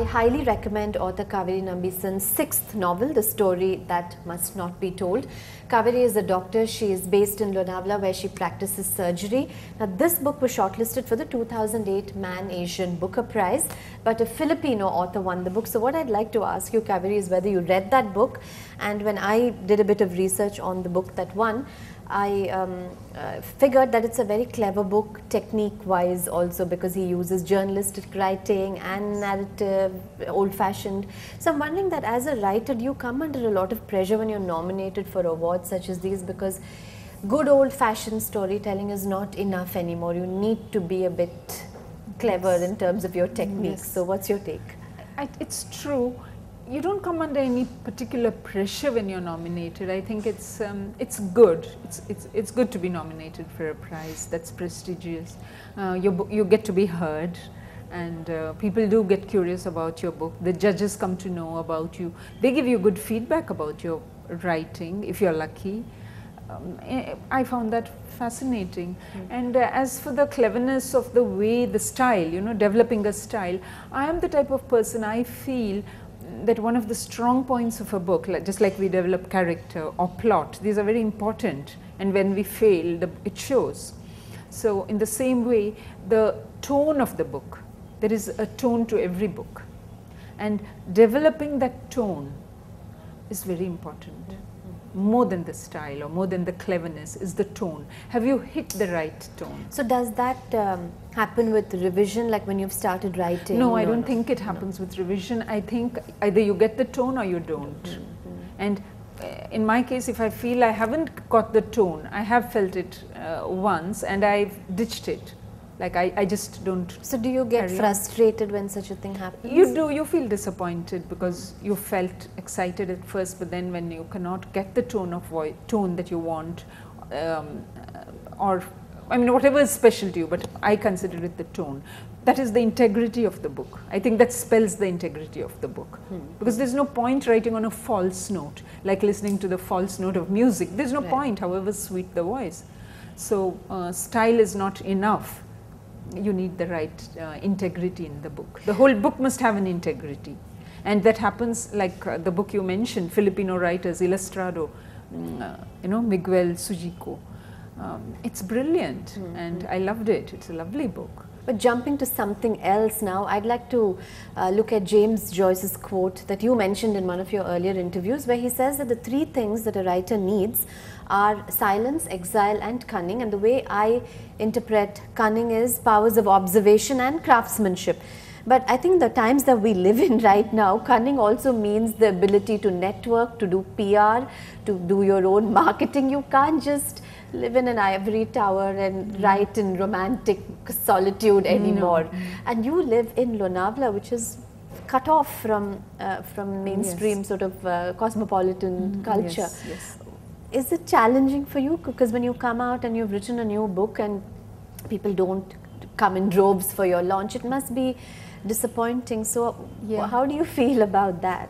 I highly recommend author Kavery Nambisan's 6th novel, The Story That Must Not Be Told. Kavery is a doctor. She is based in Lonavala, where she practices surgery. Now, this book was shortlisted for the 2008 Man Asian Booker Prize, but a Filipino author won the book. So what I'd like to ask you, Kavery, is whether you read that book, and when I did a bit of research on the book that won, I figured that it's a very clever book, technique-wise also, because he uses journalistic writing and narrative, old-fashioned. So I'm wondering that as a writer, do you come under a lot of pressure when you're nominated for awards such as these? Because good old-fashioned storytelling is not enough anymore. You need to be a bit clever in terms of your techniques. So what's your take? It's true. You don't come under any particular pressure when you're nominated. I think it's good. It's good to be nominated for a prize that's prestigious. You get to be heard, and people do get curious about your book. The judges come to know about you. They give you good feedback about your writing if you're lucky. I found that fascinating. And as for the cleverness of the way, the style, developing a style, I am the type of person, I feel that one of the strong points of a book, just like we develop character or plot, these are very important, and when we fail, it shows. So in the same way, the tone of the book, there is a tone to every book, and developing that tone is very important. More than the style or more than the cleverness is the tone. Have you hit the right tone? So does that happen with revision, like when you've started writing? No, I don't think it happens with revision. I think either you get the tone or you don't. And in my case, if I feel I haven't got the tone, I have felt it once and I've ditched it. Like I just don't. So do you get frustrated when such a thing happens? You do. You feel disappointed because you felt excited at first, but then when you cannot get the tone of voice, tone that you want, or I mean whatever is special to you, but I consider it the tone. That is the integrity of the book. I think that spells the integrity of the book. Because there's no point writing on a false note, like listening to the false note of music. There's no point, however sweet the voice. So style is not enough. You need the right integrity in the book. The whole book must have an integrity, and that happens like the book you mentioned, Filipino writers, Ilustrado, Miguel Sujico. It's brilliant, and I loved it. It's a lovely book. But jumping to something else now, I'd like to look at James Joyce's quote that you mentioned in one of your earlier interviews, where he says that the 3 things that a writer needs are silence, exile and cunning. And the way I interpret cunning is powers of observation and craftsmanship. But I think the times that we live in right now, cunning also means the ability to network, to do PR, to do your own marketing. You can't just live in an ivory tower and write in romantic solitude anymore. And you live in Lonavala, which is cut off from mainstream sort of cosmopolitan culture. Is it challenging for you? Because when you come out and you've written a new book and people don't come in droves for your launch, it must be disappointing. So how do you feel about that?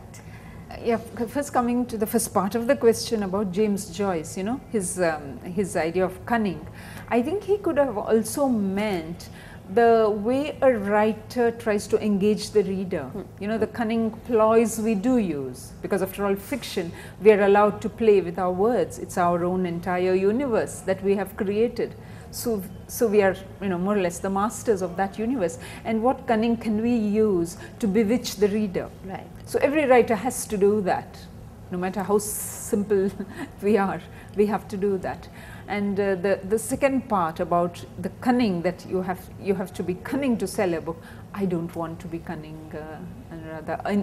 First coming to the first part of the question about James Joyce, his idea of cunning. I think he could have also meant the way a writer tries to engage the reader, the cunning ploys we do use, because after all fiction, we are allowed to play with our words. It's our own entire universe that we have created. So we are, more or less the masters of that universe. And what cunning can we use to bewitch the reader? Right. So every writer has to do that. No matter how simple we are, we have to do that. And the second part about the cunning, that you have to be cunning to sell a book. I don't want to be cunning,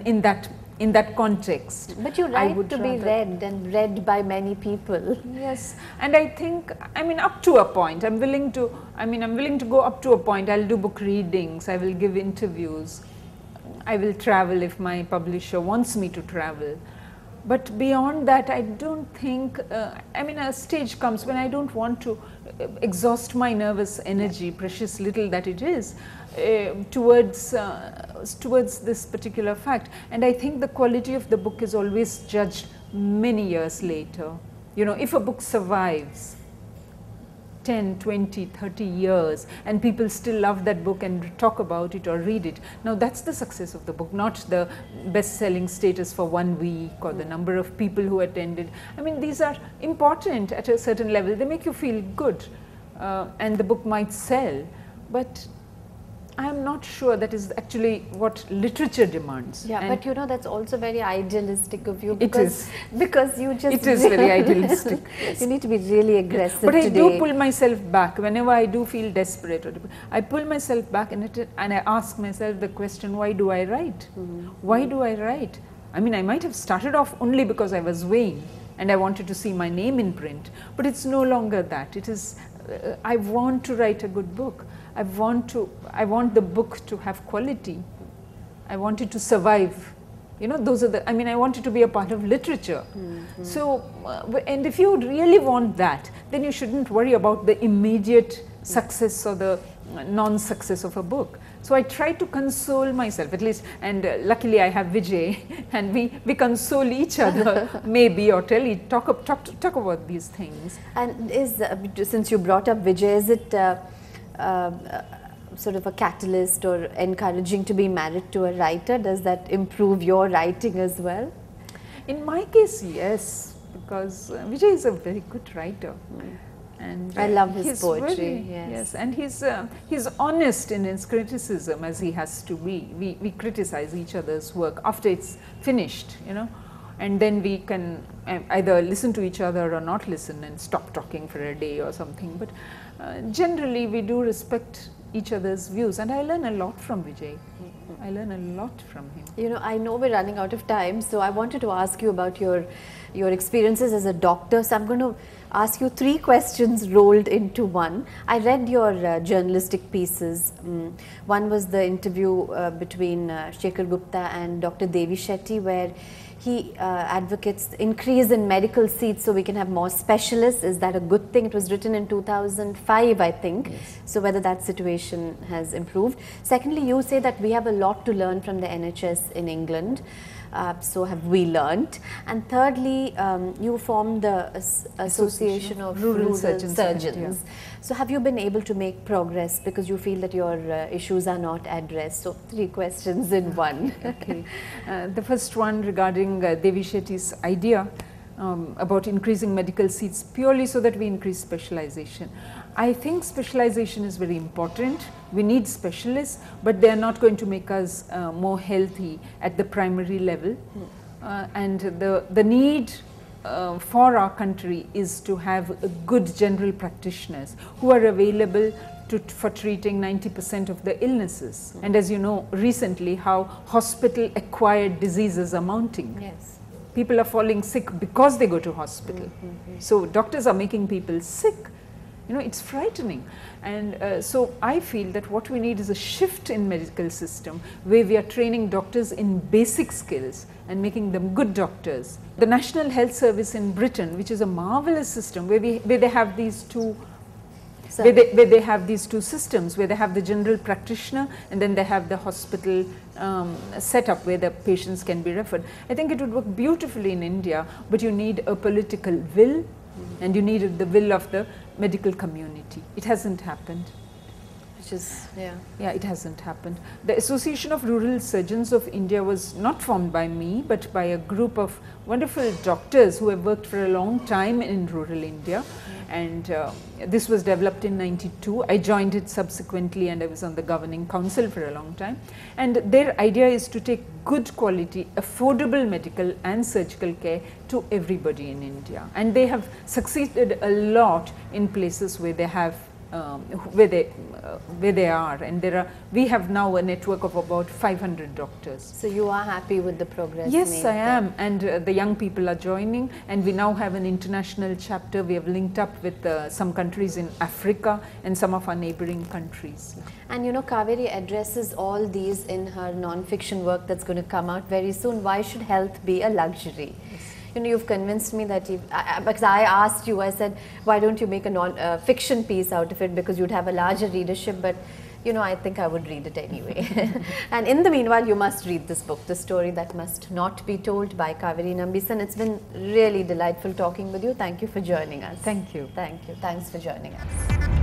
in that context. But you write to be read and read by many people. Yes, and I think, up to a point, I'm willing to go up to a point. I'll do book readings, I will give interviews, I will travel if my publisher wants me to travel. But beyond that, I don't think, a stage comes when I don't want to exhaust my nervous energy, precious little that it is, towards this particular fact. And I think the quality of the book is always judged many years later. If a book survives, 10, 20, 30 years and people still love that book and talk about it or read it. Now that's the success of the book, not the best-selling status for 1 week or the number of people who attended. I mean, these are important at a certain level. They make you feel good and the book might sell, but I am not sure that is actually what literature demands. Yeah, but you know, that's also very idealistic of you. Because you just... It is very idealistic. You need to be really aggressive But I today. do pull myself back whenever I do feel desperate. I pull myself back and I ask myself the question, why do I write? Why do I write? I mean, I might have started off only because I was vain and I wanted to see my name in print, but it's no longer that. It is, I want to write a good book. I want the book to have quality. I want it to survive. You know, those are the, I mean, I want it to be a part of literature. So, and if you really want that, then you shouldn't worry about the immediate success or the non-success of a book. So I try to console myself, at least, and luckily I have Vijay, and we console each other, maybe, or talk about these things. And is, since you brought up Vijay, is it sort of a catalyst or encouraging to be married to a writer? Does that improve your writing as well? In my case, yes, because Vijay is a very good writer. And I love his poetry. Yes, and he's honest in his criticism, as he has to be. We criticize each other's work after it's finished, you know, and then we can either listen to each other or not listen and stop talking for a day or something. But generally, we do respect each other's views, and I learn a lot from Vijay. I learn a lot from him. You know, I know we're running out of time, so I wanted to ask you about your experiences as a doctor. So I'm going to ask you 3 questions rolled into one. I read your journalistic pieces. One was the interview between Shekhar Gupta and Dr. Devi Shetty, where he advocates increase in medical seats so we can have more specialists. Is that a good thing? It was written in 2005, I think. Yes. So whether that situation has improved. Secondly, you say that we have a lot to learn from the NHS in England. So have we learnt? And thirdly, you formed the Association of Rural Surgeons. Yeah. So have you been able to make progress because you feel that your issues are not addressed? So 3 questions in one. Okay. The first one regarding Devi Shetty's idea about increasing medical seats purely so that we increase specialization. I think specialization is very important. We need specialists, but they are not going to make us more healthy at the primary level. And the need for our country is to have good general practitioners who are available for treating 90% of the illnesses. And as you know, recently how hospital acquired diseases are mounting. Yes. People are falling sick because they go to hospital. So doctors are making people sick. You know, it's frightening. And so I feel that what we need is a shift in medical system where we are training doctors in basic skills and making them good doctors. The National Health Service in Britain, which is a marvelous system where they have these two where they have these 2 systems, where they have the general practitioner and then they have the hospital setup where the patients can be referred. I think it would work beautifully in India, but you need a political will and you need the will of the medical community. It hasn't happened. Which is, yeah, it hasn't happened. The Association of Rural Surgeons of India was not formed by me, but by a group of wonderful doctors who have worked for a long time in rural India. And this was developed in '92. I joined it subsequently and I was on the governing council for a long time. And their idea is to take good quality, affordable medical and surgical care to everybody in India. And they have succeeded a lot in places where they have where they are, and we have now a network of about 500 doctors. So you are happy with the progress? Yes, I am, and the young people are joining, and we now have an international chapter. We have linked up with some countries in Africa and some of our neighboring countries. And you know, Kavery addresses all these in her non-fiction work that's going to come out very soon. Why should health be a luxury? Yes. You know, you've convinced me that because I asked you, I said, why don't you make a non-fiction piece out of it, because you'd have a larger readership, but you know, I think I would read it anyway. And in the meanwhile, you must read this book, The Story That Must Not Be Told by Kavery Nambisan. It's been really delightful talking with you. Thank you for joining us. Thank you. Thank you. Thanks for joining us.